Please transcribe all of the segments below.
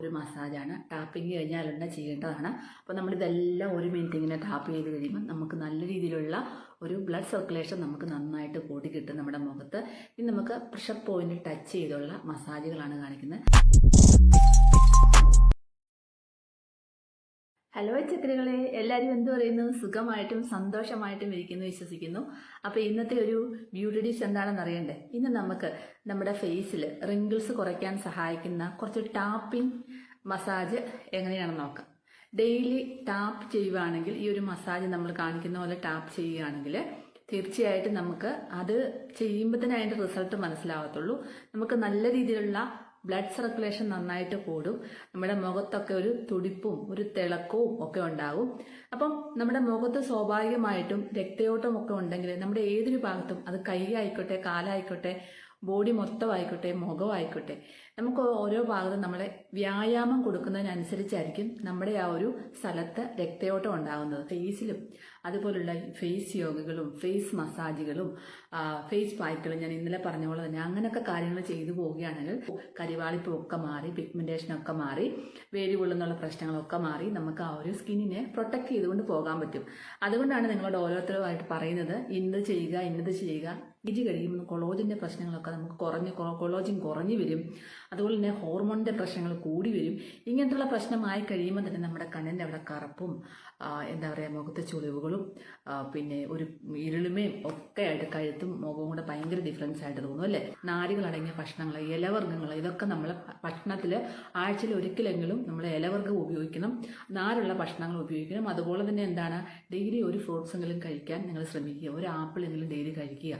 ഒരു മസാജാണ്. ടാപ്പിങ് കഴിഞ്ഞാലുടനെ ചെയ്യേണ്ടതാണ്. അപ്പോൾ നമ്മളിതെല്ലാം 1 മിനിറ്റ് ഇങ്ങനെ ടാപ്പ് ചെയ്ത് കഴിയുമ്പോൾ നമുക്ക് നല്ല രീതിയിലുള്ള ഒരു ബ്ലഡ് സർക്കുലേഷൻ നമുക്ക് നന്നായിട്ട് കൂടി കിട്ടും നമ്മുടെ മുഖത്ത്. ഇനി നമുക്ക് പ്രഷർ പോയിന്റ് ടച്ച് ചെയ്തുള്ള മസാജുകളാണ് കാണിക്കുന്നത്. ഹലോ ചക്രകളെ, എല്ലാവരും എന്ത് പറയുന്നു? സുഖമായിട്ടും സന്തോഷമായിട്ടും ഇരിക്കുന്നു വിശ്വസിക്കുന്നു. അപ്പോൾ ഇന്നത്തെ ഒരു ബ്യൂട്ടി ടിപ്സ് എന്താണെന്ന് അറിയണ്ടേ? ഇന്ന് നമുക്ക് നമ്മുടെ ഫേസിൽ റിങ്കിൾസ് കുറയ്ക്കാൻ സഹായിക്കുന്ന കുറച്ച് ടാപ്പിംഗ് മസാജ് എങ്ങനെയാണെന്ന് നോക്കാം. ഡെയിലി ടാപ്പ് ചെയ്യുകയാണെങ്കിൽ, ഈ ഒരു മസാജ് നമ്മൾ കാണിക്കുന്ന പോലെ ടാപ്പ് ചെയ്യുകയാണെങ്കിൽ തീർച്ചയായിട്ടും നമുക്ക് അത് ചെയ്യുമ്പോൾ തന്നെ അതിൻ്റെ റിസൾട്ട് മനസ്സിലാവത്തുള്ളൂ. നമുക്ക് നല്ല രീതിയിലുള്ള ബ്ലഡ് സർക്കുലേഷൻ നന്നായിട്ട് കൂടും. നമ്മുടെ മുഖത്തൊക്കെ ഒരു തുടിപ്പും ഒരു തിളക്കവും ഒക്കെ ഉണ്ടാകും. അപ്പം നമ്മുടെ മുഖത്ത് സ്വാഭാവികമായിട്ടും രക്തയോട്ടം ഒക്കെ ഉണ്ടെങ്കിൽ നമ്മുടെ ഏതൊരു ഭാഗത്തും, അത് കൈ ആയിക്കോട്ടെ, കാലായിക്കോട്ടെ, ബോഡി മൊത്തമായിക്കോട്ടെ, മുഖമായിക്കോട്ടെ, നമുക്ക് ഓരോ ഭാഗത്തും നമ്മളെ വ്യായാമം കൊടുക്കുന്നതിനനുസരിച്ചായിരിക്കും നമ്മുടെ ആ ഒരു സ്ഥലത്ത് രക്തയോട്ടം ഉണ്ടാകുന്നത്. ഫേസിലും അതുപോലുള്ള ഫേസ് യോഗകളും ഫേസ് മസാജുകളും ഫേസ് പാക്കുകളും ഞാൻ ഇന്നലെ പറഞ്ഞ പോലെ തന്നെ അങ്ങനെയൊക്കെ കാര്യങ്ങൾ ചെയ്തു പോവുകയാണെങ്കിൽ കരിവാളിപ്പൊക്കെ മാറി, പിഗ്മെന്റേഷനൊക്കെ മാറി, വേര് കൊള്ളുന്നുള്ള പ്രശ്നങ്ങളൊക്കെ മാറി നമുക്ക് ആ ഒരു സ്കിന്നിനെ പ്രൊട്ടക്ട് ചെയ്തുകൊണ്ട് പോകാൻ പറ്റും. അതുകൊണ്ടാണ് നിങ്ങളോട് ഓരോരുത്തരുമായിട്ട് പറയുന്നത് ഇന്നത് ചെയ്യുക, ഇന്നത് ചെയ്യുക. ഏജ് കഴിയുമ്പോൾ കൊളോജിൻ്റെ പ്രശ്നങ്ങളൊക്കെ നമുക്ക് കൊളോജിൻ കുറഞ്ഞു വരും. അതുപോലെ തന്നെ ഹോർമോണിൻ്റെ പ്രശ്നങ്ങൾ കൂടി വരും. ഇങ്ങനത്തുള്ള പ്രശ്നമായി കഴിയുമ്പോൾ തന്നെ നമ്മുടെ കണ്ണിൻ്റെ അവിടെ കറുപ്പും എന്താ പറയുക, മുഖത്തെ ചുളിവുകളും പിന്നെ ഒരു ഇരുളുമയും ഒക്കെ ആയിട്ട് കഴുത്തും മുഖവും കൂടെ ഭയങ്കര ഡിഫറൻസ് ആയിട്ട് തോന്നും അല്ലേ? നാരുകളടങ്ങിയ ഭക്ഷണങ്ങൾ, ഇലവർഗ്ഗങ്ങൾ, ഇതൊക്കെ നമ്മൾ ഭക്ഷണത്തിൽ ആഴ്ചയിൽ ഒരിക്കലെങ്കിലും നമ്മൾ ഇലവർഗ്ഗം ഉപയോഗിക്കണം, നാരുള്ള ഭക്ഷണങ്ങൾ ഉപയോഗിക്കണം. അതുപോലെ തന്നെ എന്താണ്, ഡെയിലി ഒരു ഫ്രൂട്ട്സ് എങ്കിലും കഴിക്കാൻ നിങ്ങൾ ശ്രമിക്കുക. ഒരു ആപ്പിൾ എങ്കിലും ഡെയിലി കഴിക്കുക.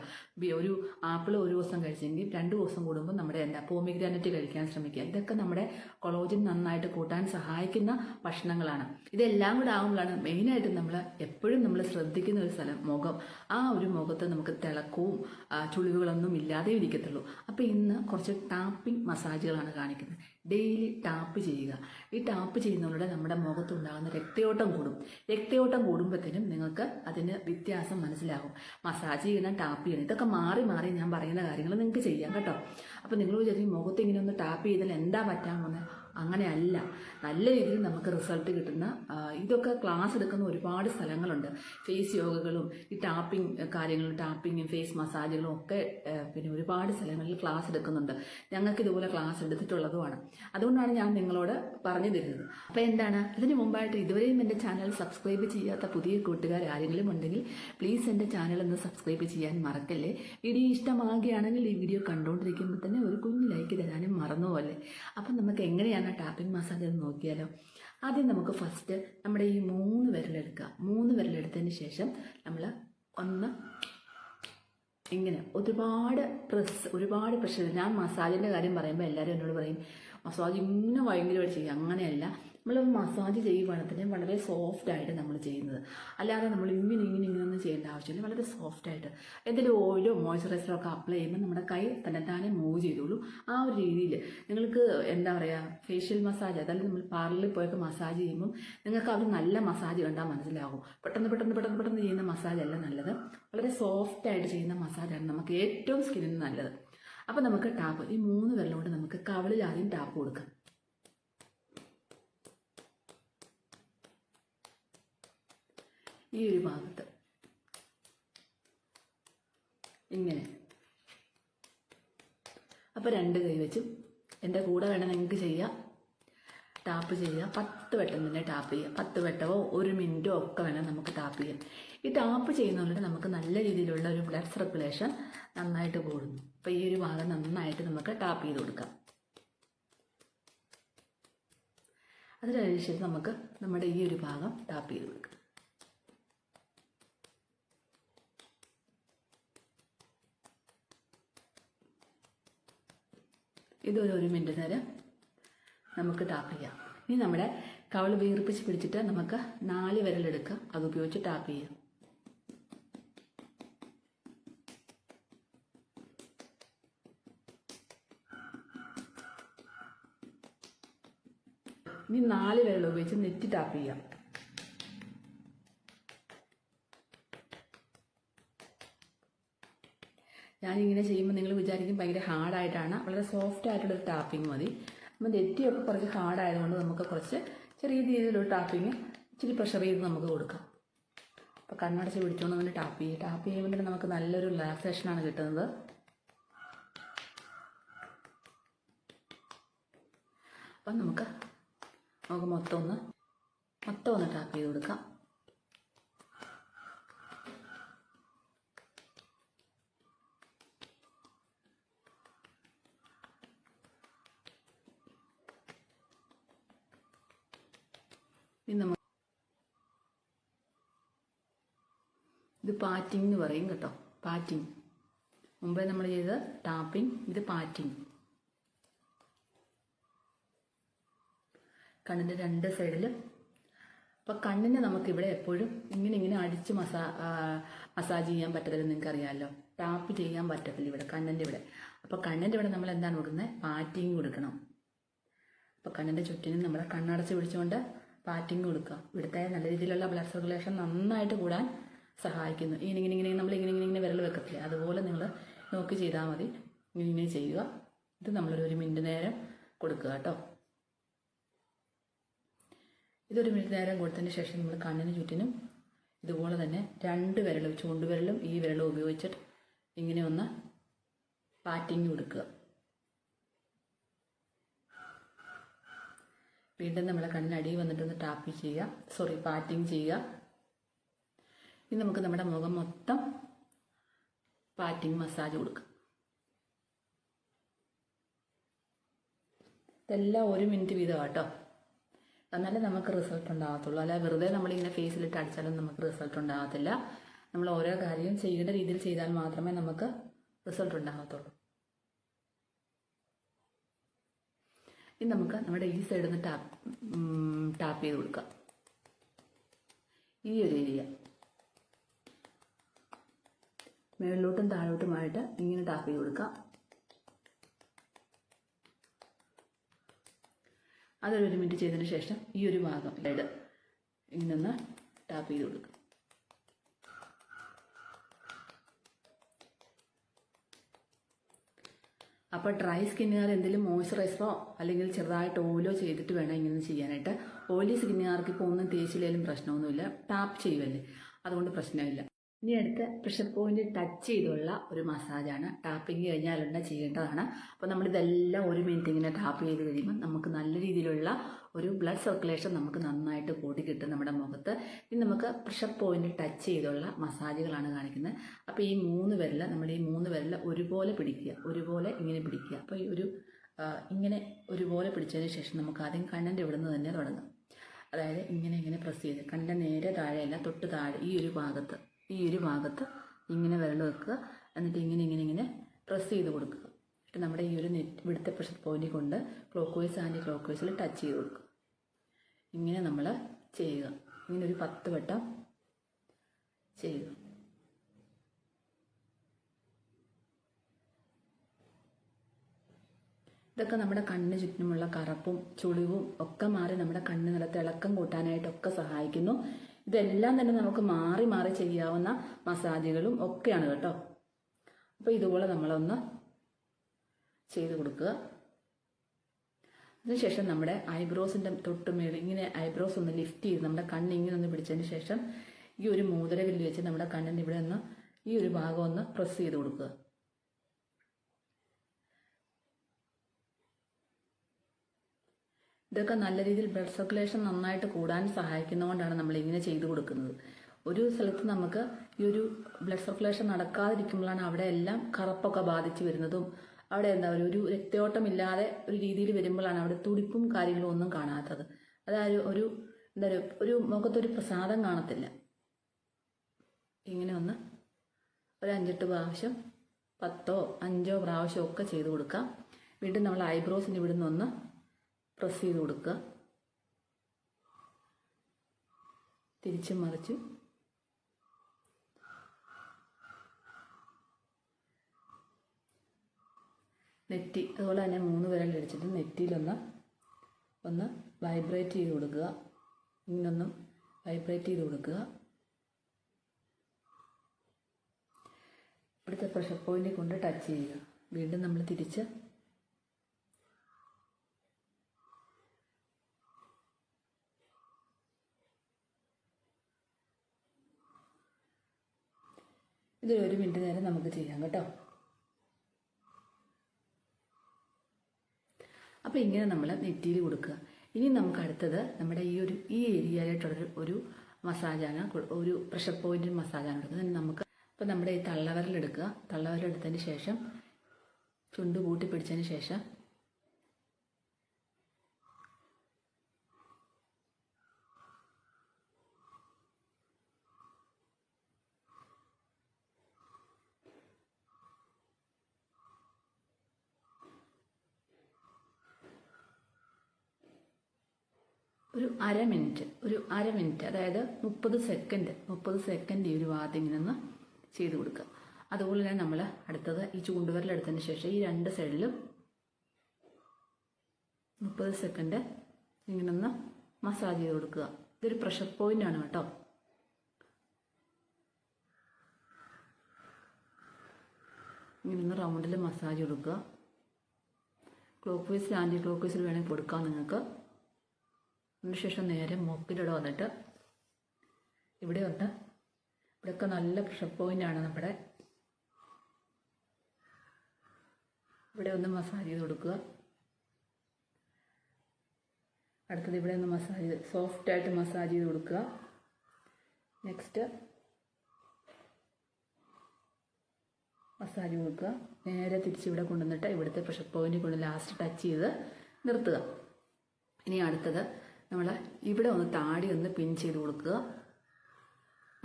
ഒരു ആപ്പിൾ ഒരു ദിവസം കഴിച്ചെങ്കിൽ 2 ദിവസം കൂടുമ്പോൾ നമ്മുടെ പോമിഗ്രാനറ്റ് കഴിക്കാൻ ശ്രമിക്കുക. ഇതൊക്കെ നമ്മുടെ കൊളോജിൻ നന്നായിട്ട് കൂട്ടാൻ സഹായിക്കുന്ന ഭക്ഷണങ്ങളാണ്. ഇതെല്ലാം കൂടെ ആകുമ്പോഴാണ് മെയിനായിട്ട് നമ്മൾ എപ്പോഴും നമ്മൾ ശ്രദ്ധിക്കുന്ന ഒരു സ്ഥലം മുഖം. ആ ഒരു മുഖത്ത് നമുക്ക് തിളക്കവും ചുളിവുകളൊന്നും ഇല്ലാതെ ഇരിക്കത്തുള്ളൂ. അപ്പോൾ ഇന്ന് കുറച്ച് ടാപ്പിംഗ് മസാജുകളാണ് കാണിക്കുന്നത്. ഡെയിലി ടാപ്പ് ചെയ്യുക. ഈ ടാപ്പ് ചെയ്യുന്നതിലൂടെ നമ്മുടെ മുഖത്തുണ്ടാകുന്ന രക്തയോട്ടം കൂടും. രക്തയോട്ടം കൂടുമ്പോഴത്തേനും നിങ്ങൾക്ക് അതിന് വ്യത്യാസം മനസ്സിലാകും. മസാജ് ചെയ്യണം, ടാപ്പ് ചെയ്യണം, ഇതൊക്കെ മാറി മാറി ഞാൻ പറയുന്ന കാര്യങ്ങൾ നിങ്ങൾക്ക് ചെയ്യാം കേട്ടോ. അപ്പോൾ നിങ്ങൾ വിചാരിക്കും മുഖത്ത് ഇങ്ങനെ ഒന്ന് ടാപ്പ് ചെയ്താൽ എന്താ പറ്റാൻ പോകുന്നത്? അങ്ങനെയല്ല. നല്ല രീതിയിൽ നമുക്ക് റിസൾട്ട് കിട്ടുന്ന ഇതൊക്കെ ക്ലാസ് എടുക്കുന്ന ഒരുപാട് സ്ഥലങ്ങളുണ്ട്. ഫേസ് യോഗകളും ഈ ടാപ്പിംഗ് കാര്യങ്ങളും, ടാപ്പിങ്ങും ഫേസ് മസാജുകളും ഒക്കെ പിന്നെ ഒരുപാട് സ്ഥലങ്ങളിൽ ക്ലാസ് എടുക്കുന്നുണ്ട്. ഞങ്ങൾക്ക് ഇതുപോലെ ക്ലാസ് എടുത്തിട്ടുള്ളതുമാണ്. അതുകൊണ്ടാണ് ഞാൻ നിങ്ങളോട് പറഞ്ഞു തരുന്നത്. അപ്പോൾ എന്താണ്, ഇതിന് മുമ്പായിട്ട് ഇതുവരെയും എൻ്റെ ചാനൽ സബ്സ്ക്രൈബ് ചെയ്യാത്ത പുതിയ കൂട്ടുകാർ ആരെങ്കിലും ഉണ്ടെങ്കിൽ പ്ലീസ് എൻ്റെ ചാനൽ ഒന്ന് സബ്സ്ക്രൈബ് ചെയ്യാൻ മറക്കല്ലേ. വീഡിയോ ഇഷ്ടമാകുകയാണെങ്കിൽ ഈ വീഡിയോ കണ്ടുകൊണ്ടിരിക്കുമ്പോൾ തന്നെ ഒരു കുഞ്ഞു ലൈക്ക് തരാനും മറന്നുപോലെ. അപ്പം നമുക്ക് എങ്ങനെയാണ് ടാപ്പിംഗ് മസാജ് എന്ന് നോക്കിയാലോ. ആദ്യം നമുക്ക് ഫസ്റ്റ് നമ്മുടെ ഈ 3 വിരലെടുക്കുക. 3 വിരലെടുത്തതിന് ശേഷം നമ്മൾ ഒന്ന് ഇങ്ങനെ ഒരുപാട് പ്രഷർ. ഞാൻ മസാജിൻ്റെ കാര്യം പറയുമ്പോൾ എല്ലാവരും എന്നോട് പറയും മസാജ് ഇങ്ങനെ ഭയങ്കരമായിട്ട് ചെയ്യും. അങ്ങനെയല്ല, നമ്മൾ മസാജ് ചെയ്യുവാണെങ്കിൽ വളരെ സോഫ്റ്റായിട്ട് നമ്മൾ ചെയ്യുന്നത്. അല്ലാതെ നമ്മൾ ഇങ്ങനെയൊന്നും ചെയ്യേണ്ട ആവശ്യമില്ല. വളരെ സോഫ്റ്റായിട്ട് എന്തെങ്കിലും ഓയിലോ മോയ്സ്ചറൈസറോ ഒക്കെ അപ്ലൈ ചെയ്യുമ്പോൾ നമ്മുടെ കൈ തന്നെത്താനെ മൂവ് ചെയ്തോളൂ. ആ ഒരു രീതിയിൽ നിങ്ങൾക്ക് എന്താ പറയുക, ഫേഷ്യൽ മസാജ്, അതായത് നമ്മൾ പാർലറിൽ പോയൊക്കെ മസാജ് ചെയ്യുമ്പോൾ നിങ്ങൾക്ക് അത് നല്ല മസാജ് കണ്ടാൽ മനസ്സിലാകും. പെട്ടെന്ന് ചെയ്യുന്ന മസാജ് അല്ല നല്ലത്. വളരെ സോഫ്റ്റായിട്ട് ചെയ്യുന്ന മസാജാണ് നമുക്ക് ഏറ്റവും സ്കിന്നിന് നല്ലത്. അപ്പം നമുക്ക് ടാപ്പ്, ഈ 3 വിരലോട് നമുക്ക് കവിളിൽ ആദ്യം ടാപ്പ് കൊടുക്കാം. ഈ ഒരു ഭാഗത്ത് ഇങ്ങനെ. അപ്പോൾ 2 കൈ വെച്ചും എൻ്റെ കൂടെ വേണം നിങ്ങൾക്ക് ചെയ്യാം. ടാപ്പ് ചെയ്യുക. 10 വട്ടം തന്നെ ടാപ്പ് ചെയ്യുക. 10 വട്ടമോ 1 മിനിറ്റോ ഒക്കെ വേണം നമുക്ക് ടാപ്പ് ചെയ്യാം. ഈ ടാപ്പ് ചെയ്യുന്നതുകൊണ്ട് നമുക്ക് നല്ല രീതിയിലുള്ള ഒരു ബ്ലഡ് സർക്കുലേഷൻ നന്നായിട്ട് കൂടുന്നു. അപ്പോൾ ഈ ഒരു ഭാഗം നന്നായിട്ട് നമുക്ക് ടാപ്പ് ചെയ്ത് കൊടുക്കാം. അത് കഴിഞ്ഞ ശേഷം നമുക്ക് നമ്മുടെ ഈ ഒരു ഭാഗം ടാപ്പ് ചെയ്ത് കൊടുക്കാം. ഇതൊരു 1 മിനിറ്റ് നേരം നമുക്ക് ടാപ്പ് ചെയ്യാം. ഇനി നമ്മുടെ കവിൾ വീർപ്പിച്ച് പിടിച്ചിട്ട് നമുക്ക് 4 വിരലെടുക്കുക. അത് ഉപയോഗിച്ച് ടാപ്പ് ചെയ്യാം. ഇനി 4 വിരൽ ഉപയോഗിച്ച് നെറ്റി ടാപ്പ് ചെയ്യാം. ഞാനിങ്ങനെ ചെയ്യുമ്പോൾ നിങ്ങൾ വിചാരിക്കും ഭയങ്കര ഹാർഡായിട്ടാണ്. വളരെ സോഫ്റ്റ് ആയിട്ടുള്ളൊരു ടാപ്പിംഗ് മതി. അപ്പം നെറ്റിയൊക്കെ കുറച്ച് ഹാർഡായതുകൊണ്ട് നമുക്ക് കുറച്ച് ചെറിയ രീതിയിലൊരു ടാപ്പിങ് ഇച്ചിരി പ്രഷർ ചെയ്ത് നമുക്ക് കൊടുക്കാം. അപ്പോൾ കണ്ണടച്ച് പിടിച്ചുകൊണ്ട് നമ്മൾ ടാപ്പ് ചെയ്യുമ്പോൾ തന്നെ നമുക്ക് നല്ലൊരു റിലാക്സേഷനാണ് കിട്ടുന്നത്. അപ്പം നമുക്ക് മൊത്തം ഒന്ന് ടാപ്പ് ചെയ്ത് കൊടുക്കാം. ഇത് പാറ്റിംഗ് എന്ന് പറയും കേട്ടോ. പാറ്റിംഗ് മുമ്പേ നമ്മൾ ചെയ്ത ടാപ്പിംഗ്, ഇത് പാറ്റിംഗ്. കണ്ണിൻ്റെ രണ്ട് സൈഡിലും. അപ്പോൾ കണ്ണിന് നമുക്കിവിടെ എപ്പോഴും ഇങ്ങനെ അടിച്ച് മസാജ് ചെയ്യാൻ പറ്റത്തില്ല, നിങ്ങൾക്കറിയാമല്ലോ. ടാപ്പ് ചെയ്യാൻ പറ്റത്തില്ല ഇവിടെ കണ്ണിൻ്റെ ഇവിടെ. അപ്പോൾ കണ്ണിൻ്റെ ഇവിടെ നമ്മൾ എന്താണ് കൊടുക്കുന്നത്? പാറ്റിംഗ് കൊടുക്കണം. അപ്പോൾ കണ്ണിൻ്റെ ചുറ്റിനും നമ്മൾ കണ്ണടച്ച് പിടിച്ചുകൊണ്ട് പാറ്റിംഗ് കൊടുക്കുക. ഇവിടുത്തെ നല്ല രീതിയിലുള്ള ബ്ലഡ് സർക്കുലേഷൻ നന്നായിട്ട് കൂടാൻ സഹായിക്കുന്നു. ഇങ്ങനെ നമ്മളിങ്ങനെ വിരൽ വെക്കത്തില്ല, അതുപോലെ നിങ്ങൾ നോക്കി ചെയ്താൽ മതി. ഇങ്ങനെ ചെയ്യുക. ഇത് നമ്മളൊരു 1 മിനിറ്റ് നേരം കൊടുക്കുക കേട്ടോ. ഇതൊരു മിനിറ്റ് നേരം കൊടുത്തതിന് ശേഷം നമ്മൾ കണ്ണിന് ചുറ്റിനും ഇതുപോലെ തന്നെ 2 വിരലും, ചൂണ്ടുവിരലും ഈ വിരലും ഉപയോഗിച്ചിട്ട് ഇങ്ങനെ ഒന്ന് പാറ്റിങ് കൊടുക്കുക. വീണ്ടും നമ്മളെ കണ്ണിനടി വന്നിട്ടൊന്ന് പാറ്റിങ് ചെയ്യുക. ഇനി നമുക്ക് നമ്മുടെ മുഖം മൊത്തം പാറ്റിങ് മസാജ് കൊടുക്കാം. ഇതെല്ലാം 1 മിനിറ്റ് വീതം കേട്ടോ. എന്നാലേ നമുക്ക് റിസൾട്ട് ഉണ്ടാകത്തുള്ളൂ. അല്ല വെറുതെ നമ്മളിങ്ങനെ ഫേസിലിട്ട് അടിച്ചാലും നമുക്ക് റിസൾട്ട് ഉണ്ടാകത്തില്ല. നമ്മൾ ഓരോ കാര്യം ചെയ്യേണ്ട രീതിയിൽ ചെയ്താൽ മാത്രമേ നമുക്ക് റിസൾട്ട് ഉണ്ടാകത്തുള്ളൂ. ഇനി നമുക്ക് നമ്മുടെ ഈ സൈഡിൽ നിന്ന് ടാപ്പ് ചെയ്ത് കൊടുക്കാം. ഈ ഒരു ഏരിയ മേളിലോട്ടും താഴോട്ടുമായിട്ട് ഇങ്ങനെ ടാപ്പ് ചെയ്ത് കൊടുക്കാം. അതൊരു 1 മിനിറ്റ് ചെയ്തതിന് ശേഷം ഈ ഒരു ഭാഗം ഇങ്ങനെ ഒന്ന് ടാപ്പ് ചെയ്ത് കൊടുക്കുക. അപ്പോൾ ഡ്രൈ സ്കിന്നുകാർ എന്തെങ്കിലും മോയ്സ്ചറൈസറോ അല്ലെങ്കിൽ ചെറുതായിട്ട് ഓയിലോ ചെയ്തിട്ട് വേണം ഇങ്ങനെ ചെയ്യാനായിട്ട്. ഓയിലി സ്കിന്നുകാർക്ക് ഇപ്പോൾ ഒന്നും തേച്ചില്ലെങ്കിലും പ്രശ്നമൊന്നുമില്ല, ടാപ്പ് ചെയ്യുമല്ലേ, അതുകൊണ്ട് പ്രശ്നമില്ല. ഇനി അടുത്ത പ്രഷർ പോയിന്റ് ടച്ച് ചെയ്തുള്ള ഒരു മസാജാണ്. ടാപ്പിങ് കഴിഞ്ഞാലുണ്ട ചെയ്യേണ്ടതാണ്. അപ്പോൾ നമ്മളിതെല്ലാം 1 മിനിറ്റ് ഇങ്ങനെ ടാപ്പ് ചെയ്ത് കഴിയുമ്പോൾ നമുക്ക് നല്ല രീതിയിലുള്ള ഒരു ബ്ലഡ് സർക്കുലേഷൻ നമുക്ക് നന്നായിട്ട് കൂടി കിട്ടും നമ്മുടെ മുഖത്ത്. ഇനി നമുക്ക് പ്രഷർ പോയിന്റ് ടച്ച് ചെയ്തുള്ള മസാജുകളാണ് കാണിക്കുന്നത്. അപ്പോൾ ഈ 3 വിരൽ ഒരുപോലെ പിടിക്കുക, ഒരുപോലെ ഇങ്ങനെ പിടിക്കുക. അപ്പോൾ ഈ ഇങ്ങനെ ഒരുപോലെ പിടിച്ചതിന് ശേഷം നമുക്ക് ആദ്യം കണ്ണിൻ്റെ ഇവിടെ നിന്ന് തന്നെ തുടങ്ങാം. അതായത് ഇങ്ങനെ പ്രസ് ചെയ്ത് കണ്ണിൻ്റെ നേരെ താഴെയല്ല, തൊട്ട് താഴെ ഈ ഒരു ഭാഗത്ത് ഇങ്ങനെ വിരൽ വെക്കുക. എന്നിട്ട് ഇങ്ങനെ പ്രസ് ചെയ്ത് കൊടുക്കുക. എന്നിട്ട് നമ്മുടെ ഈ ഒരു ഇവിടുത്തെ പ്രഷർ പോയിന്റിൽ കൊണ്ട് ക്ലോക്ക് വൈസ് ആൻറ്റി ക്ലോക്ക് വൈസിൽ ടച്ച് ചെയ്ത് കൊടുക്കുക. ഇങ്ങനെ നമ്മൾ ചെയ്യുക. ഇങ്ങനെ ഒരു 10 വട്ടം ചെയ്യുക. ഇതൊക്കെ നമ്മുടെ കണ്ണിന് ചുറ്റുമുള്ള കറുപ്പും ചുളിവും ഒക്കെ മാറി നമ്മുടെ കണ്ണ് നല്ല തിളക്കം കൂട്ടാനായിട്ടൊക്കെ സഹായിക്കുന്നു. ഇതെല്ലാം തന്നെ നമുക്ക് മാറി ചെയ്യാവുന്ന മസാജുകളും ഒക്കെയാണ് കേട്ടോ. അപ്പോൾ ഇതുപോലെ നമ്മളൊന്ന് ചെയ്ത് കൊടുക്കുക. അതിനുശേഷം നമ്മുടെ ഐബ്രോസിൻ്റെ തൊട്ടുമേൽ ഇങ്ങനെ ഐബ്രോസ് ഒന്ന് ലിഫ്റ്റ് ചെയ്ത് നമ്മുടെ കണ്ണ് ഇങ്ങനെ ഒന്ന് പിടിച്ചതിന് ശേഷം ഈ ഒരു മോതിരവില്ല് വെച്ച് നമ്മുടെ കണ്ണിൻ്റെ ഇവിടെ ഒന്ന് ഈ ഒരു ഭാഗം ഒന്ന് പ്രസ് ചെയ്ത് കൊടുക്കുക. ഇതൊക്കെ നല്ല രീതിയിൽ ബ്ലഡ് സർക്കുലേഷൻ നന്നായിട്ട് കൂടാൻ സഹായിക്കുന്നതുകൊണ്ടാണ് നമ്മൾ ഇങ്ങനെ ചെയ്തു കൊടുക്കുന്നത്. ഒരു സ്ഥലത്ത് നമുക്ക് ഈ ഒരു ബ്ലഡ് സർക്കുലേഷൻ നടക്കാതിരിക്കുമ്പോഴാണ് അവിടെ എല്ലാം കറുപ്പൊക്കെ ബാധിച്ച് വരുന്നതും അവിടെ ഒരു രക്തയോട്ടമില്ലാതെ ഒരു രീതിയിൽ വരുമ്പോഴാണ് അവിടെ തുടിപ്പും കാര്യങ്ങളും ഒന്നും കാണാത്തത്. അതായത് ഒരു മുഖത്തൊരു പ്രസാദം കാണത്തില്ല. ഇങ്ങനെ ഒന്ന് ഒരു 5-8 പ്രാവശ്യം 10 5 പ്രാവശ്യം ഒക്കെ ചെയ്ത് കൊടുക്കാം. വീണ്ടും നമ്മൾ ഐബ്രോസിൻ്റെ ഇവിടെ നിന്നൊന്ന് പ്രസ് ചെയ്ത് കൊടുക്കുക. തിരിച്ചും മറിച്ചും നെറ്റി അതുപോലെ തന്നെ 3 വിരൽ അടിച്ചിട്ട് നെറ്റിയിലൊന്ന് വൈബ്രേറ്റ് ചെയ്ത് കൊടുക്കുക. ഇങ്ങനൊന്നും വൈബ്രേറ്റ് ചെയ്ത് കൊടുക്കുക. ഇവിടുത്തെ പ്രഷർ പോയിന്റിൽ കൊണ്ട് ടച്ച് ചെയ്യുക. വീണ്ടും നമ്മൾ തിരിച്ച് ഇതൊരു 1 മിനിറ്റ് നേരം നമുക്ക് ചെയ്യാം കേട്ടോ. അപ്പോൾ ഇങ്ങനെ നമ്മൾ നെറ്റിയിൽ കൊടുക്കുക. ഇനി നമുക്ക് അടുത്തത് നമ്മുടെ ഈ ഏരിയയിലായിട്ടുള്ള ഒരു മസാജാണ്, ഒരു പ്രഷർ പോയിന്റ് മസാജാണ് എടുക്കുന്നത്. നമുക്ക് അപ്പോൾ നമ്മുടെ ഈ തള്ളവിരലെടുക്കുക. തള്ളവിരലെടുത്തതിന് ശേഷം ചുണ്ട് കൂട്ടി പിടിച്ചതിന് ശേഷം ഒരു അര മിനിറ്റ് അതായത് 30 സെക്കൻഡ് ഈ ഒരു ഭാഗത്ത് ഇങ്ങനെ ഒന്ന് ചെയ്ത് കൊടുക്കുക. അതുപോലെ തന്നെ നമ്മൾ അടുത്തത് ഈ ചൂണ്ടുവിരലെടുത്തതിന് ശേഷം ഈ 2 സൈഡിലും 30 സെക്കൻഡ് ഇങ്ങനെ ഒന്ന് മസാജ് ചെയ്ത് കൊടുക്കുക. ഇതൊരു പ്രഷർ പോയിന്റ് ആണ് കേട്ടോ. ഇങ്ങനെ ഒന്ന് റൗണ്ടിൽ മസാജ് കൊടുക്കുക. ക്ലോക്ക് വൈസിൽ ആൻറ്റി ക്ലോക്ക് വൈസിൽ വേണമെങ്കിൽ കൊടുക്കാം നിങ്ങൾക്ക്. അതിനുശേഷം നേരെ മൂക്കിലിടെ വന്നിട്ട് ഇവിടെയൊക്കെ നല്ല പ്രഷർ പോയിൻ്റാണ് നമ്മുടെ. ഇവിടെ ഒന്ന് മസാജ് ചെയ്ത് കൊടുക്കുക. അടുത്തത് ഇവിടെ ഒന്ന് സോഫ്റ്റായിട്ട് മസാജ് ചെയ്ത് കൊടുക്കുക. നെക്സ്റ്റ് മസാജ് കൊടുക്കുക. നേരെ തിരിച്ചിവിടെ കൊണ്ടുവന്നിട്ട് ഇവിടുത്തെ പ്രഷർ പോയിന്റ് കൊണ്ട് ലാസ്റ്റ് ടച്ച് ചെയ്ത് നിർത്തുക. ഇനി അടുത്തത് നമ്മൾ ഇവിടെ ഒന്ന് താടി ഒന്ന് പിൻ ചെയ്ത് കൊടുക്കുക.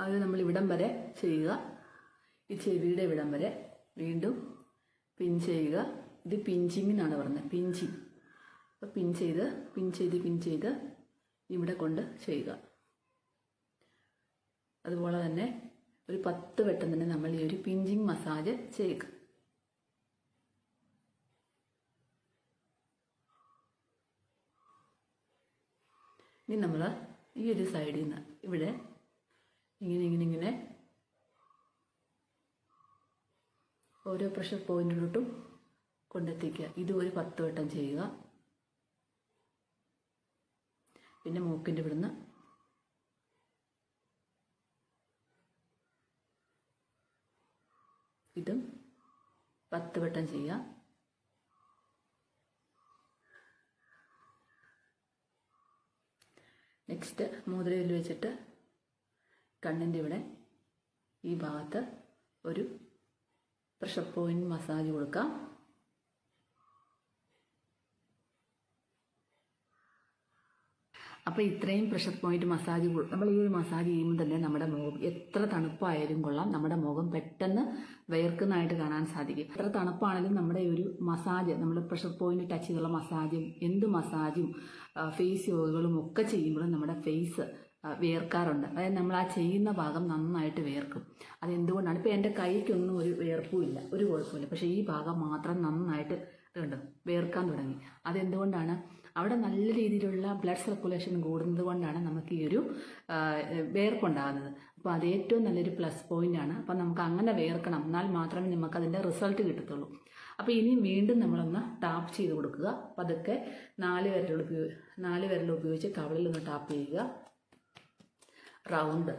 അത് നമ്മൾ ഇവിടം വരെ ചെയ്യുക. ഈ ചെവിയുടെ ഇവിടം വരെ വീണ്ടും പിൻ ചെയ്യുക. ഇത് പിഞ്ചിങ് എന്നാണ് പറയുന്നത്, പിഞ്ചിങ്. അപ്പോൾ പിൻ ചെയ്ത് ഇവിടെ കൊണ്ട് ചെയ്യുക. അതുപോലെ തന്നെ ഒരു 10 വട്ടം തന്നെ നമ്മൾ ഈ ഒരു പിഞ്ചിങ് മസാജ് ചെയ്യുക. ഇനി നമ്മൾ ഈ ഒരു സൈഡിൽ നിന്ന് ഇവിടെ ഇങ്ങനെ ഓരോ പ്രഷർ പോയിന്റിലോട്ടും കൊണ്ടെത്തിക്കുക. ഇത് ഒരു 10 വട്ടം ചെയ്യുക. പിന്നെ മൂക്കിൻ്റെ ഇവിടുന്ന് ഇതും 10 വട്ടം ചെയ്യുക. നെക്സ്റ്റ് മോതിരയിൽ വെച്ചിട്ട് കണ്ണിൻ്റെ ഇവിടെ ഈ ഭാഗത്ത് ഒരു പ്രഷർ പോയിന്റ് മസാജ് കൊടുക്കാം. അപ്പോൾ ഇത്രയും പ്രഷർ പോയിന്റ് മസാജ് നമ്മൾ ഈ ഒരു മസാജ് ചെയ്യുമ്പോൾ തന്നെ നമ്മുടെ മുഖം എത്ര തണുപ്പായാലും കൊള്ളാം, നമ്മുടെ മുഖം പെട്ടെന്ന് വിയർക്കുന്നതായിട്ട് കാണാൻ സാധിക്കും. എത്ര തണുപ്പാണെങ്കിലും നമ്മുടെ ഒരു മസാജ്, നമ്മൾ പ്രഷർ പോയിന്റ് ടച്ച് ചെയ്തുള്ള മസാജും എന്ത് മസാജും ഫേസ് യോഗകളും ഒക്കെ ചെയ്യുമ്പോഴും നമ്മുടെ ഫേസ് വിയർക്കാറുണ്ട്. അതായത് നമ്മൾ ആ ചെയ്യുന്ന ഭാഗം നന്നായിട്ട് വിയർക്കും. അതെന്തുകൊണ്ടാണ്? ഇപ്പോൾ എൻ്റെ കൈക്കൊന്നും ഒരു വിയർപ്പുമില്ല, ഒരു കുഴപ്പമില്ല. പക്ഷേ ഈ ഭാഗം മാത്രം നന്നായിട്ട് ഇതുണ്ട് വിയർക്കാൻ തുടങ്ങി. അതെന്തുകൊണ്ടാണ്? അവിടെ നല്ല രീതിയിലുള്ള ബ്ലഡ് സർക്കുലേഷൻ കൂടുന്നത് കൊണ്ടാണ് നമുക്ക് ഈ ഒരു വിയർപ്പുണ്ടാകുന്നത്. അപ്പോൾ അത് ഏറ്റവും നല്ലൊരു പ്ലസ് പോയിൻ്റാണ്. അപ്പോൾ നമുക്ക് അങ്ങനെ വിയർക്കണം, എന്നാൽ മാത്രമേ നമുക്ക് അതിൻ്റെ റിസൾട്ട് കിട്ടത്തുള്ളൂ. അപ്പോൾ ഇനി വീണ്ടും നമ്മളൊന്ന് ടാപ്പ് ചെയ്ത് കൊടുക്കുക. പതുക്കെ 4 വിരൽ ഉപയോഗിച്ച് കവിളിലൊന്ന് ടാപ്പ് ചെയ്യുക. റൗണ്ട്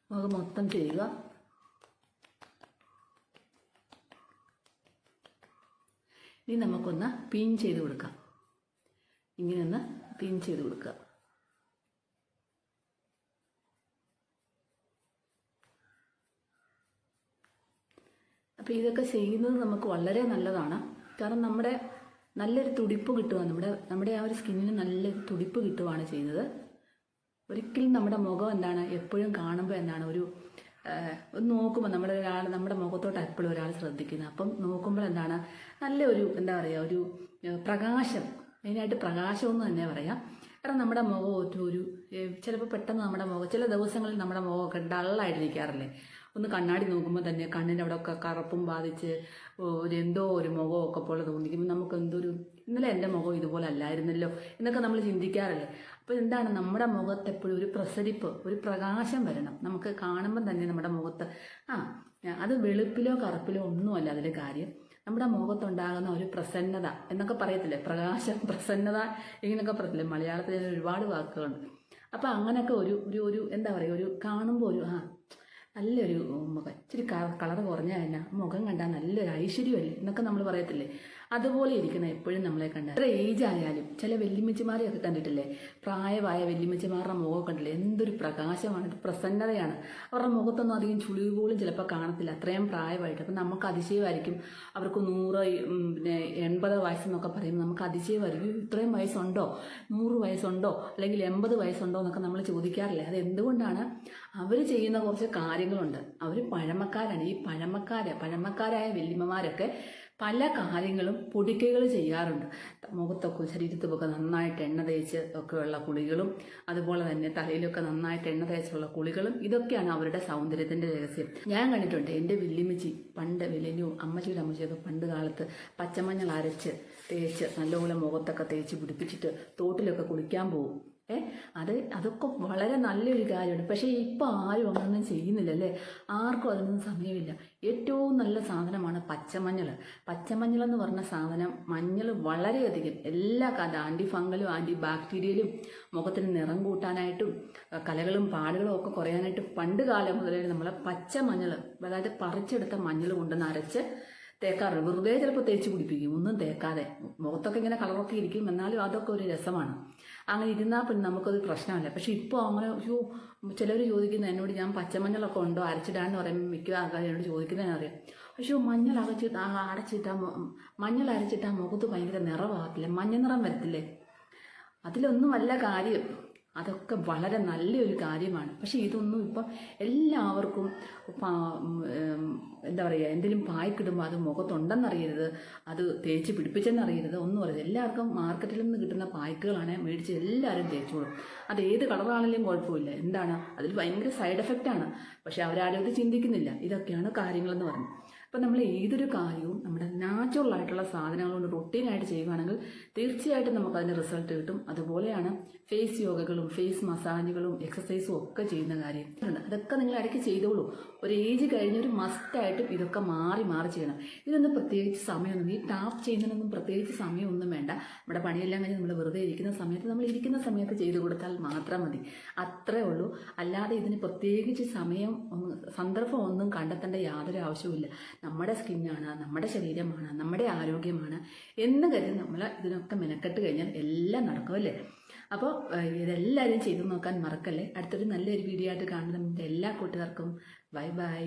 നമുക്ക് മൊത്തം ചെയ്യുക. ഇനി നമുക്കൊന്ന് പിൻ ചെയ്ത് കൊടുക്കാം. ഇങ്ങനെ ഒന്ന് പിൻ ചെയ്ത് കൊടുക്കുക. അപ്പോൾ ഇതൊക്കെ ചെയ്യുന്നത് നമുക്ക് വളരെ നല്ലതാണ്. കാരണം നമ്മുടെ നല്ലൊരു തുടിപ്പ് കിട്ടുക, നമ്മുടെ ആ ഒരു സ്കിന്നിന് നല്ലൊരു തുടിപ്പ് കിട്ടുകയാണ് ചെയ്യുന്നത്. ഒരിക്കലും നമ്മുടെ മുഖം എന്താണ് എപ്പോഴും കാണുമ്പോൾ എന്താണ് ഒന്ന് നോക്കുമ്പോൾ നമ്മുടെ മുഖത്തോട്ട് എപ്പോഴും ഒരാൾ ശ്രദ്ധിക്കുന്നത്. അപ്പം നോക്കുമ്പോൾ എന്താണ് നല്ല ഒരു എന്താ പറയുക, ഒരു പ്രകാശം, മെയിനായിട്ട് പ്രകാശം എന്ന് തന്നെ പറയാം. കാരണം നമ്മുടെ മുഖം ചിലപ്പോൾ പെട്ടെന്ന് നമ്മുടെ മുഖം ചില ദിവസങ്ങളിൽ നമ്മുടെ മുഖമൊക്കെ ഡള്ളായിട്ടിരിക്കാറില്ലേ? ഒന്ന് കണ്ണാടി നോക്കുമ്പോൾ തന്നെ കണ്ണിൻ്റെ അവിടെയൊക്കെ കറുപ്പും ബാധിച്ച് എന്തോ ഒരു മുഖമൊക്കെ പോലെ തോന്നിക്കുമ്പോൾ നമുക്ക് എന്തോ ഒരു ഇന്നലെ എൻ്റെ മുഖം ഇതുപോലെ അല്ലായിരുന്നല്ലോ എന്നൊക്കെ നമ്മൾ ചിന്തിക്കാറില്ലേ. അപ്പോൾ എന്താണ്, നമ്മുടെ മുഖത്ത് എപ്പോഴും ഒരു പ്രസരിപ്പ്, ഒരു പ്രകാശം വരണം. നമുക്ക് കാണുമ്പം തന്നെ നമ്മുടെ മുഖത്ത് അത് വെളുപ്പിലോ കറുപ്പിലോ ഒന്നുമല്ല അതിൽ കാര്യം. നമ്മുടെ മുഖത്തുണ്ടാകുന്ന ഒരു പ്രസന്നത എന്നൊക്കെ പറയത്തില്ലേ, പ്രകാശം, പ്രസന്നത ഇങ്ങനെയൊക്കെ പറയത്തില്ലേ, മലയാളത്തിൽ ഒരുപാട് വാക്കുകളുണ്ട്. അപ്പം അങ്ങനെയൊക്കെ ഒരു ഒരു ഒരു എന്താ പറയുക, ഒരു കാണുമ്പോൾ ഒരു നല്ലൊരു മുഖം, ഇച്ചിരി കളർ കുറഞ്ഞാൽ തന്നെ മുഖം കണ്ടാൽ നല്ലൊരു ഐശ്വര്യമല്ലേ എന്നൊക്കെ നമ്മൾ പറയത്തില്ലേ. അതുപോലെ ഇരിക്കുന്ന എപ്പോഴും നമ്മളെ കണ്ട എത്ര ഏജ് ആയാലും ചില വെല്ലുമിച്ചിമാരെയൊക്കെ കണ്ടിട്ടില്ലേ, പ്രായമായ വെല്ലുമിച്ചിമാരുടെ മുഖം കണ്ടില്ലേ, എന്തൊരു പ്രകാശമാണ്, പ്രസന്നതയാണ്. അവരുടെ മുഖത്തൊന്നും അധികം ചുളിവ് പോലും ചിലപ്പോൾ കാണത്തില്ല, അത്രയും പ്രായമായിട്ട്. അപ്പം നമുക്ക് അതിശയമായിരിക്കും. അവർക്ക് 80 വയസ്സെന്നൊക്കെ പറയുമ്പോൾ നമുക്ക് അതിശയമായിരിക്കും, ഇത്രയും വയസ്സുണ്ടോ, 100 വയസ്സുണ്ടോ അല്ലെങ്കിൽ 80 വയസ്സുണ്ടോ എന്നൊക്കെ നമ്മൾ ചോദിക്കാറില്ലേ. അത് എന്തുകൊണ്ടാണ്? അവർ ചെയ്യുന്ന കുറച്ച് കാര്യങ്ങളുണ്ട്. അവർ പഴമക്കാരാണ്. ഈ പഴമക്കാരായ വല്യമ്മമാരൊക്കെ പല കാര്യങ്ങളും പൊടിക്കൈകൾ ചെയ്യാറുണ്ട്. മുഖത്തൊക്കെ ശരീരത്തൊക്കെ നന്നായിട്ട് എണ്ണ തേച്ച് ഒക്കെയുള്ള കുളികളും, അതുപോലെ തന്നെ തലയിലൊക്കെ നന്നായിട്ട് എണ്ണ തേച്ചുള്ള കുളികളും, ഇതൊക്കെയാണ് അവരുടെ സൗന്ദര്യത്തിൻ്റെ രഹസ്യം. ഞാൻ കണ്ടിട്ടുണ്ട് എൻ്റെ വല്യമ്മച്ചി പണ്ട് അമ്മച്ചിയുടെ അമ്മച്ചിയൊക്കെ പണ്ട് കാലത്ത് പച്ചമഞ്ഞൾ അരച്ച് തേച്ച് നല്ലപോലെ മുഖത്തൊക്കെ തേച്ച് പിടിപ്പിച്ചിട്ട് തോട്ടിലൊക്കെ കുളിക്കാൻ പോകും. അതൊക്കെ വളരെ നല്ലൊരു കാര്യമാണ്. പക്ഷേ ഇപ്പോൾ ആരും അങ്ങനൊന്നും ചെയ്യുന്നില്ലല്ലേ, ആർക്കും അതിനൊന്നും സമയമില്ല. ഏറ്റവും നല്ല സാധനമാണ് പച്ചമഞ്ഞൾ എന്ന് പറഞ്ഞ സാധനം. മഞ്ഞൾ വളരെയധികം എല്ലാ ആൻറ്റി ഫംഗലും ആൻറ്റി ബാക്ടീരിയലും മുഖത്തിന് നിറം കൂട്ടാനായിട്ടും കലകളും പാടുകളും ഒക്കെ കുറയാനായിട്ട് പണ്ട് കാലം മുതലേ നമ്മൾ പച്ചമഞ്ഞൾ, അതായത് പറിച്ചെടുത്ത മഞ്ഞൾ കൊണ്ടുവന്ന് അരച്ച് തേക്കാറുണ്ട്. വെറുതെ ചിലപ്പോൾ തേച്ച് പിടിപ്പിക്കും, ഒന്നും തേക്കാതെ. മുഖത്തൊക്കെ ഇങ്ങനെ കളറൊക്കെ ഇരിക്കും, എന്നാലും അതൊക്കെ ഒരു രസമാണ്. അങ്ങനെ ഇരുന്നാൽ പിന്നെ നമുക്കത് പ്രശ്നമല്ല. പക്ഷെ ഇപ്പോൾ അങ്ങനെ ചിലർ ചോദിക്കുന്നത് എന്നോട്, ഞാൻ പച്ചമഞ്ഞളൊക്കെ ഉണ്ടോ അരച്ചിടാന്ന് പറയുമ്പോൾ മിക്ക ആൾക്കാരും എന്നോട് ചോദിക്കുന്നതിനറിയാം, മഞ്ഞൾ അരച്ചിട്ടാൽ മുഖത്ത് ഭയങ്കര നിറമാകത്തില്ലേ, മഞ്ഞ നിറം വരത്തില്ലേ? അതിലൊന്നും വല്ല കാര്യം, അതൊക്കെ വളരെ നല്ലൊരു കാര്യമാണ്. പക്ഷെ ഇതൊന്നും ഇപ്പം എല്ലാവർക്കും എന്താ പറയുക, എന്തെങ്കിലും പായ്ക്കിടുമ്പോൾ അത് മുഖത്തുണ്ടെന്നറിയരുത്, അത് തേച്ച് പിടിപ്പിച്ചെന്നറിയരുത്, ഒന്നും അറിയരുത്. എല്ലാവർക്കും മാർക്കറ്റിൽ നിന്ന് കിട്ടുന്ന പായ്ക്കുകളാണ് മേടിച്ച് എല്ലാവരും തേച്ചോളും. അത് ഏത് കളറാണെങ്കിലും കുഴപ്പമില്ല. എന്താണ്, അതിൽ ഭയങ്കര സൈഡ് എഫക്റ്റാണ്. പക്ഷെ അവരാരും അത് ചിന്തിക്കുന്നില്ല. ഇതൊക്കെയാണ് കാര്യങ്ങളെന്ന് പറഞ്ഞു. അപ്പം നമ്മൾ ഏതൊരു കാര്യവും നമ്മുടെ നാച്ചുറൽ ആയിട്ടുള്ള സാധനങ്ങൾ കൊണ്ട് റൊട്ടീനായിട്ട് ചെയ്യുകയാണെങ്കിൽ തീർച്ചയായിട്ടും നമുക്കതിൻ്റെ റിസൾട്ട് കിട്ടും. അതുപോലെയാണ് ഫേസ് യോഗകളും ഫേസ് മസാജുകളും എക്സസൈസും ഒക്കെ ചെയ്യുന്ന കാര്യം. അതൊക്കെ നിങ്ങൾ ഇടയ്ക്ക് ചെയ്തോളൂ. ഒരു ഏജ് കഴിഞ്ഞൊരു മസ്റ്റായിട്ടും ഇതൊക്കെ മാറി ചെയ്യണം. ഇതിനൊന്നും പ്രത്യേകിച്ച് സമയമൊന്നും, ഈ ടാപ്പ് ചെയ്യുന്നതിനൊന്നും പ്രത്യേകിച്ച് സമയമൊന്നും വേണ്ട. നമ്മുടെ പണിയെല്ലാം കഴിഞ്ഞ് നമ്മൾ വെറുതെ ഇരിക്കുന്ന സമയത്ത് ചെയ്തു കൊടുത്താൽ മാത്രം മതി. അത്രേ ഉള്ളൂ. അല്ലാതെ ഇതിന് പ്രത്യേകിച്ച് സമയം സന്ദർഭം ഒന്നും കണ്ടെത്തേണ്ട യാതൊരു ആവശ്യവുമില്ല. നമ്മുടെ സ്കിന്നാണ്, നമ്മുടെ ശരീരമാണ്, നമ്മുടെ ആരോഗ്യമാണ് എന്ന് കരുതി നമ്മൾ ഇതിനൊക്കെ മെനക്കെട്ട് കഴിഞ്ഞാൽ എല്ലാം നടക്കുമല്ലേ. അപ്പോൾ ഇതെല്ലാവരും ചെയ്തു നോക്കാൻ മറക്കല്ലേ. അടുത്തൊരു നല്ലൊരു വീഡിയോ ആയിട്ട് കാണുന്ന എല്ലാ കൂട്ടുകാർക്കും ബൈ.